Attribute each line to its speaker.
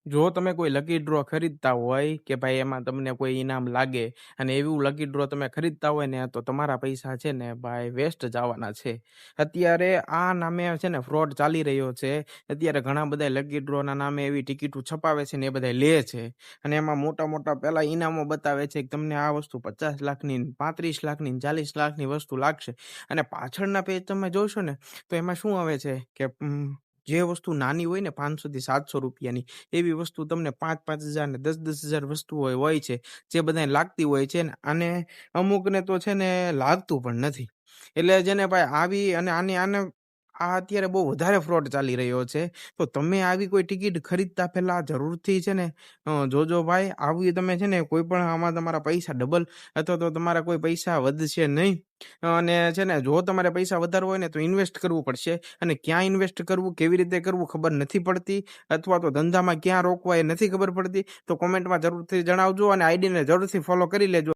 Speaker 1: જો તમે કોઈ લકી ડ્રો ખરીદતા હોય કે ભાઈ એમાં તમને કોઈ ઈનામ લાગે અને એવું લકી ડ્રો તમે ખરીદતા હોય ને તો તમારા પૈસા છે ને ભાઈ વેસ્ટ જવાના છે. અત્યારે આ નામે છે ને ફ્રોડ ચાલી રહ્યો છે. અત્યારે ઘણા બધા લકી ડ્રોના નામે એવી ટિકિટો છપાવે છે ને એ બધા લે છે અને એમાં મોટા મોટા પહેલા ઈનામો બતાવે છે કે તમને આ વસ્તુ 50 લાખની, 35 લાખની, 40 લાખની વસ્તુ લાગશે અને પાછળના પેજ તમે જોશો ને તો એમાં શું આવે છે કે જે વસ્તુ નાની હોય ને 500 થી 700 રૂપિયાની એવી વસ્તુ તમને 5,000 ને 10,000 વસ્તુઓ હોય છે, જે બધાને લાગતી હોય છે ને અને અમુકને તો છે ને લાગતું પણ નથી. એટલે જેને ભાઈ આવી અને આને આ અત્યારે બહુ વધારે ફ્રોડ ચાલી રહ્યો છે. તો તમે આવી કોઈ ટિકિટ ખરીદતા પહેલા જરૂરથી છે ને જોજો ભાઈ. આવી તમે છે ને કોઈ પણ આમાં તમારા પૈસા ડબલ અથવા તો તમારા કોઈ પૈસા વધશે નહીં. અને છે ને જો તમારે પૈસા વધારવા હોય ને તો ઇન્વેસ્ટ કરવું પડશે અને ક્યાં ઇન્વેસ્ટ કરવું, કેવી રીતે કરવું ખબર નથી પડતી અથવા તો ધંધામાં ક્યાં રોકવા એ નથી ખબર પડતી. તો કોમેન્ટમાં જરૂરથી જણાવજો અને આઈડીને જરૂરથી ફોલો કરી લેજો.